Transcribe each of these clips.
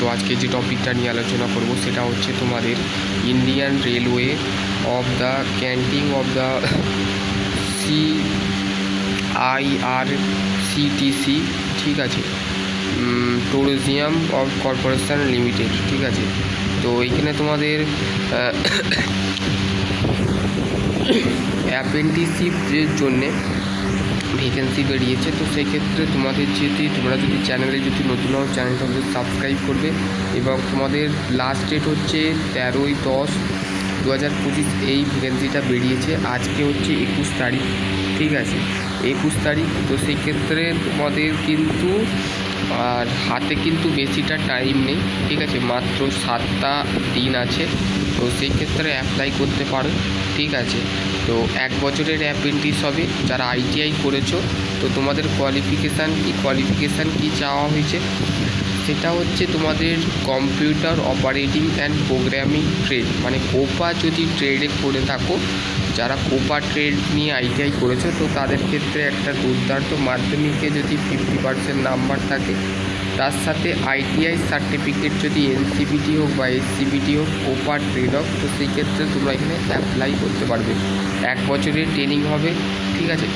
তো আজকে যে টপিকটা নিয়ে আলোচনা করব সেটা হচ্ছে তোমাদের ইন্ডিয়ান রেলওয়ে অফ দ্য ক্যান্টিং অফ দ্য CIRCTC, ঠিক আছে, ট্যুরিজম অফ কর্পোরেশন লিমিটেড, ঠিক আছে। তো এইখানে তোমাদের অ্যাপ্রেন্টিসশিপের জন্যে ভ্যাকেন্সি বেরিয়েছে। তো সেক্ষেত্রে তোমাদের তোমরা যদি চ্যানেলে যদি নতুন হও চ্যানেলটা সাবস্ক্রাইব করবে এবং তোমাদের লাস্ট ডেট হচ্ছে 13/10/2025 এই ভ্যাকেন্সিটা বেরিয়েছে। আজকে হচ্ছে 21 তারিখ, ঠিক আছে, 21 তারিখ। তো সেক্ষেত্রে তোমাদের কিন্তু আর হাতে কিন্তু বেশিটা টাইম নেই, ঠিক আছে, মাত্র 7টা দিন আছে। তো সেই ক্ষেত্রে অ্যাপ্লাই করতে পারো, ঠিক আছে। তো 1 বছরের অ্যাপ্রেন্টিস হবে যারা ITI করেছো। তো তোমাদের কোয়ালিফিকেশান কি চাওয়া হয়েছে সেটা হচ্ছে তোমাদের computer operating and programming trade, মানে কোপা যদি ট্রেডে করে থাকো, যারা কোপা ট্রেড নিয়ে ITI করেছো তো তাদের ক্ষেত্রে একটা দুর্দান্ত মাধ্যমিকে যদি 50% নাম্বার থাকে, তার সাথে ITI সার্টিফিকেট যদি NCBT হোক বা SCBT হোক, কোপা ট্রেড হোক, তো সেই ক্ষেত্রে তোমরা এখানে অ্যাপ্লাই করতে পারবে। 1 বছরের ট্রেনিং হবে, ঠিক আছে।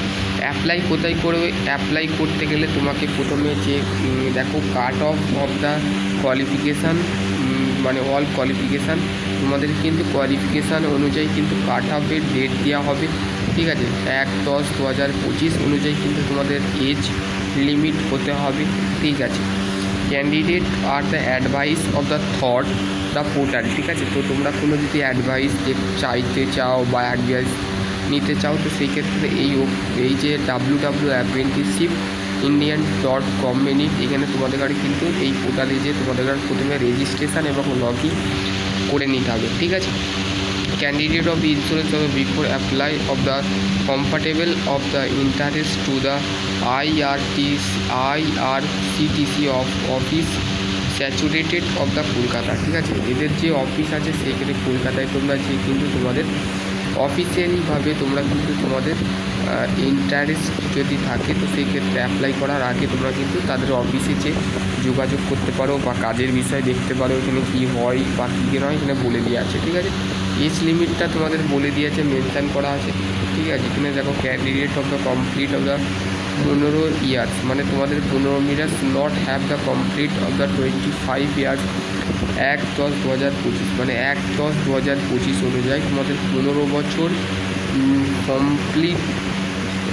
অ্যাপ্লাই কোথায় করবে? অ্যাপ্লাই করতে গেলে তোমাকে প্রথমে যে দেখো কাট অফ দ্য কোয়ালিফিকেশান, মানে অল কোয়ালিফিকেশান, তোমাদের কিন্তু কোয়ালিফিকেশান অনুযায়ী কিন্তু কাট অফের ডেট দেওয়া হবে, ঠিক আছে। 1/10/2025 অনুযায়ী কিন্তু তোমাদের এজ লিমিট হতে হবে, ঠিক আছে। Candidate are the advice of the thought the portal, ঠিক আছে। তো তোমরা কোনো যদি অ্যাডভাইস চাইতে চাও বা অ্যাডভাইস নিতে চাও তো সেই ক্ষেত্রে এই যে www.apprenticeshipindian.com এখানে তোমাদের কাছে কিন্তু এই পোর্টালে যে তোমাদের কাছে প্রথমে রেজিস্ট্রেশন এবং লগ ইন করে নিতে হবে, ঠিক আছে। Candidate of the insurance of the before apply of the compatible of the interest to the IRCTC of office saturated of the Kolkata, ঠিক আছে। এদের যে অফিস আছে সেখানে কলকাতায় তোমরা যে কিন্তু তোমাদের অফিসিয়ালিভাবে তোমরা কিন্তু তোমাদের ইন্টারেস্ট যদি থাকে তো সেই ক্ষেত্রে অ্যাপ্লাই করার আগে তোমরা কিন্তু তাদের অফিসে যে যোগাযোগ করতে পারো বা কাজের বিষয় দেখতে পারো, এখানে কী হয় বা কী নয় এখানে বলে দিয়ে আছে, ঠিক আছে। এজ লিমিটটা তোমাদের বলে দিয়েছে, মেনশান করা আছে, ঠিক আছে। এখানে দেখো candidate of the complete of the 15 years, মানে তোমাদের 15 years not have the complete of the 25 years 1/10/2025, মানে 1/10/2025 অনুযায়ী তোমাদের 15 বছর কমপ্লিট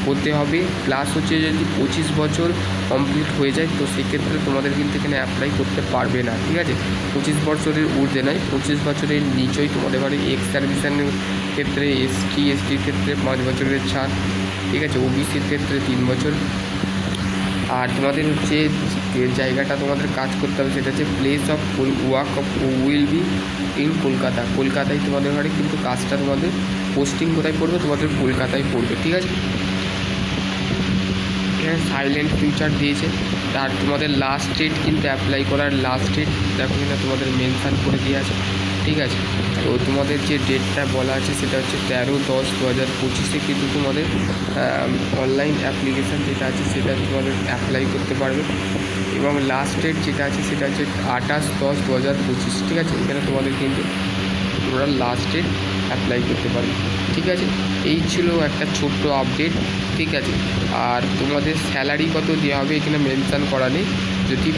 হতে হবে। প্লাস হচ্ছে যদি 25 বছর কমপ্লিট হয়ে যায় তো সেক্ষেত্রে তোমাদের কিন্তু এখানে অ্যাপ্লাই করতে পারবে না, ঠিক আছে। 25 বছরের ঊর্ধ্বে নয়, 25 বছরের নিচেই তোমাদের বাড়ি এক্স সার্ভিসের ক্ষেত্রে STর ক্ষেত্রে 5 বছরের ছাড়, ঠিক আছে। OBCর ক্ষেত্রে 3 বছর। আর তোমাদের হচ্ছে জায়গাটা তোমাদের কাজ করতে হবে সেটা হচ্ছে place of work of will be in Kolkata, কলকাতায় তোমাদের ঘরে কিন্তু কাজটা তোমাদের পোস্টিং কোথায় পড়বে, তোমাদের কলকাতায় পড়বে, ঠিক আছে। এখানে সাইলেন্ট ফিউচার দিয়েছে। আর তোমাদের লাস্ট ডেট কিন্তু অ্যাপ্লাই করার লাস্ট ডেট দেখো কিনা তোমাদের মেনশান করে দিয়ে আছে, ঠিক আছে। তো তোমাদের যে ডেটটা বলা আছে সেটা হচ্ছে 13/10/2025 কিন্তু তোমাদের অনলাইন অ্যাপ্লিকেশান যেটা আছে সেটা তোমাদের অ্যাপ্লাই করতে পারবে এবং লাস্ট ডেট যেটা আছে সেটা হচ্ছে 28/10/2025, ঠিক আছে। এখানে তোমাদের কিন্তু তোমরা লাস্ট ডেট অ্যাপ্লাই করতে পারবে, ঠিক আছে। এই ছিল একটা ছোট্ট আপডেট, ঠিক আছে। আর তোমাদের স্যালারি কত দেওয়া হবে এখানে মেনশান করা নেই, যদি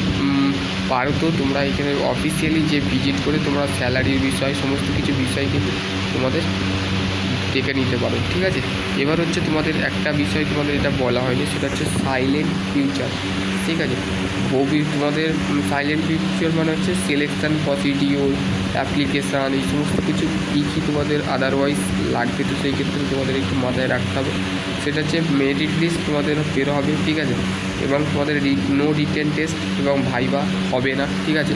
পারো তো তোমরা এখানে অফিসিয়ালি যে ভিজিট করে তোমরা স্যালারির বিষয় সমস্ত কিছু বিষয় কিন্তু তোমাদের দেখে নিতে পারো, ঠিক আছে। এবার হচ্ছে তোমাদের একটা বিষয় তোমাদের এটা বলা হয়নি সেটা হচ্ছে সাইলেন্ট ফিউচার, ঠিক আছে। তোমাদের সাইলেন্ট ফিউচার মানে হচ্ছে সিলেকশান প্রসিডিওর, অ্যাপ্লিকেশান, এই সমস্ত কিছু কী কী তোমাদের আদারওয়াইজ লাগবে তো সেই ক্ষেত্রে তোমাদের একটু মাথায় রাখতে হবে। সেটা হচ্ছে মেরিট লিস্ট তোমাদের বের হবে, ঠিক আছে, এবং তোমাদের নো রিটেন টেস্ট এবং ভাইবা হবে না, ঠিক আছে।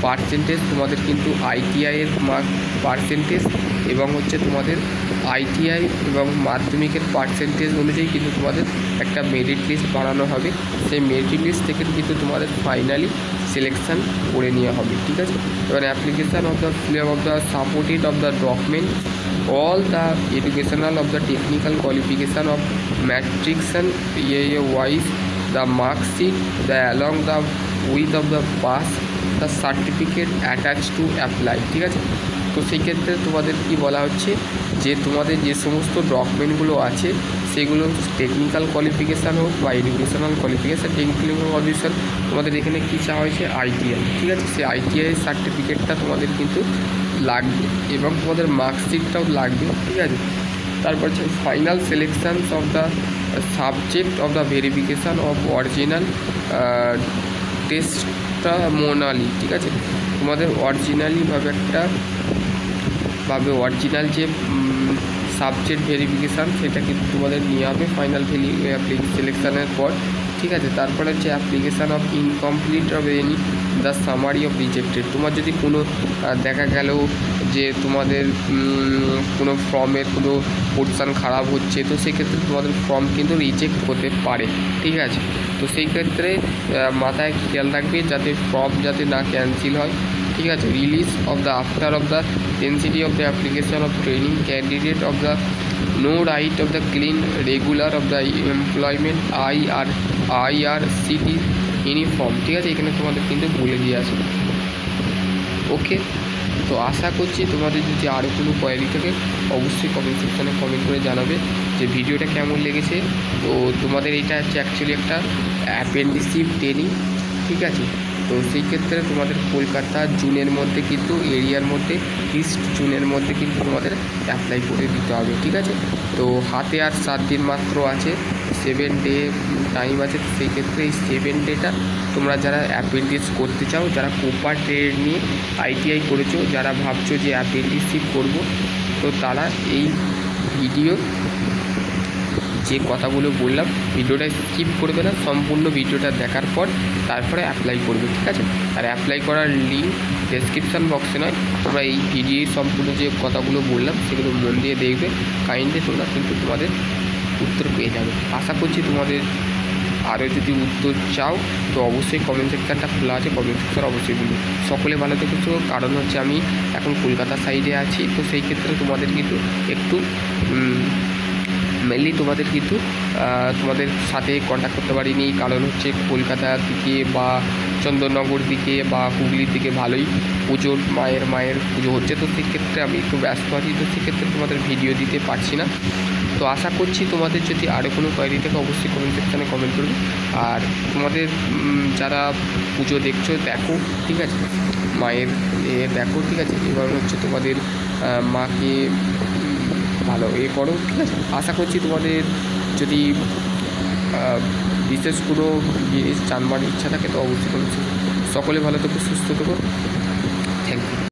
পার্সেন্টেজ তোমাদের কিন্তু ITI-এর মার্ক পার্সেন্টেজ এবং হচ্ছে তোমাদের ITI এবং মাধ্যমিকের পার্সেন্টেজ অনুযায়ী কিন্তু তোমাদের একটা মেরিট লিস্ট বানানো হবে। সেই মেরিট লিস্ট থেকে কিন্তু তোমাদের ফাইনালি সিলেকশান করে নেওয়া হবে, ঠিক আছে। এবার application of the fill of the supported of the document all the educational of the technical qualification of matriculation year wise the mark sheet the along the width of the pass the certificate attach to apply, ঠিক আছে। তো সেই ক্ষেত্রে তোমাদের কি বলা হচ্ছে যে তোমাদের যে সমস্ত ডকুমেন্টগুলো আছে সেগুলো টেকনিক্যাল কোয়ালিফিকেশান হোক বা এডুকেশনাল কোয়ালিফিকেশান, টেকনিক্যাল কোয়ালিফিকেশান তোমাদের এখানে কী চাওয়া হয়েছে আইটিআই, ঠিক আছে। সেই আইটিআই সার্টিফিকেটটা তোমাদের কিন্তু লাগবে এবং তোমাদের মার্কশিটটাও লাগবে, ঠিক আছে। তারপর হচ্ছে final selections of the subject of the verification of original testimonial, ঠিক আছে। তোমাদের অরিজিনালিভাবে অরিজিনাল যে সাবজেক্ট ভেরিফিকেশান সেটা কিন্তু তোমাদের নিয়ে হবে ফাইনাল সিলেকশানের পর, ঠিক আছে। তারপরে হচ্ছে application of incomplete of any the summary of rejected. তোমার যদি কোনো দেখা গেল যে তোমাদের কোনো ফর্মের কোনো পোর্শান খারাপ হচ্ছে, তো সেক্ষেত্রে তোমাদের ফর্ম কিন্তু রিজেক্ট হতে পারে, ঠিক আছে। তো সেই ক্ষেত্রে মাথায় খেয়াল রাখবে যাতে ফর্ম যাতে না ক্যান্সেল হয়, ঠিক আছে। Release of the after of the density of the application of training candidate of the no right of the clean regular of the employment IRCT uniform, ঠিক আছে। এখানে তোমাদের কিন্তু বলে দিয়ে আছে, ওকে। তো আশা করছি তোমাদের যদি আরও কোনো কোয়ারি থাকে অবশ্যই কমেন্ট সেকশানে কমেন্ট করে জানাবে যে ভিডিওটা কেমন লেগেছে। তো তোমাদের এটা হচ্ছে অ্যাকচুয়ালি একটা অ্যাপেন্ডিসিভ ট্রেনিং, ঠিক আছে। তো সেই ক্ষেত্রে তোমাদের কলকাতা জুনের মধ্যে কিন্তু এরিয়ার মধ্যে ইস্ট জুনের মধ্যে কিন্তু তোমাদের অ্যাপ্লাই করে দিতে হবে, ঠিক আছে। তো হাতে আর 7 দিন মাত্র আছে, 7 ডে টাইম আছে। সেই ক্ষেত্রে এই 7 ডেটা তোমরা যারা অ্যাপেন্ডিক্স করতে চাও, যারা কোপার ট্রেড নিয়ে ITI করেছো, যারা ভাবছো যে অ্যাপেন্ডিক্সিপ করব, তো তারা এই ভিডিও যে কথাগুলো বললাম ভিডিওটা স্কিপ করবে না, সম্পূর্ণ ভিডিওটা দেখার পর তারপরে অ্যাপ্লাই করবে, ঠিক আছে। আর অ্যাপ্লাই করার লিঙ্ক ডেসক্রিপশান বক্সে নয়, তোমরা এই ভিডিও সম্পূর্ণ যে কথাগুলো বললাম সেগুলো মন দিয়ে দেখবে, কাইন্ডলি তোমরা কিন্তু তোমাদের উত্তর পেয়ে যাবে। আশা করছি তোমাদের আরও যদি উত্তর চাও তো অবশ্যই কমেন্ট সেকশানটা খোলা আছে, কমেন্ট সেকশান অবশ্যই বলুন। সকলে ভালো থেকেছো, কারণ হচ্ছে আমি এখন কলকাতা সাইডে আছি, তো সেই ক্ষেত্রে তোমাদের কিন্তু একটু মেনলি তোমাদের কিন্তু তোমাদের সাথে কন্ট্যাক্ট করতে পারিনি, কারণ হচ্ছে কলকাতার দিকে বা চন্দননগর দিকে বা হুগলির দিকে ভালোই পুজোর মায়ের পুজো হচ্ছে, তো সেক্ষেত্রে আমি একটু ব্যস্ত আছি, তো সেক্ষেত্রে তোমাদের ভিডিও দিতে পারছি না। তো আশা করছি তোমাদের যদি আরও কোনো কোয়ারি থাকে অবশ্যই কমেন্ট সেকশানে কমেন্ট করবে। আর তোমাদের যারা পুজো দেখছো দেখো, ঠিক আছে, মায়ের দেখো, ঠিক আছে। এবার হচ্ছে তোমাদের মাকে ভালো করো, ঠিক আছে। আশা করছি তোমাদের যদি বিশেষ কোনো জিনিস জানবার ইচ্ছা থাকে তো অবশ্যই সকলে ভালো থেকো, সুস্থ থেকো।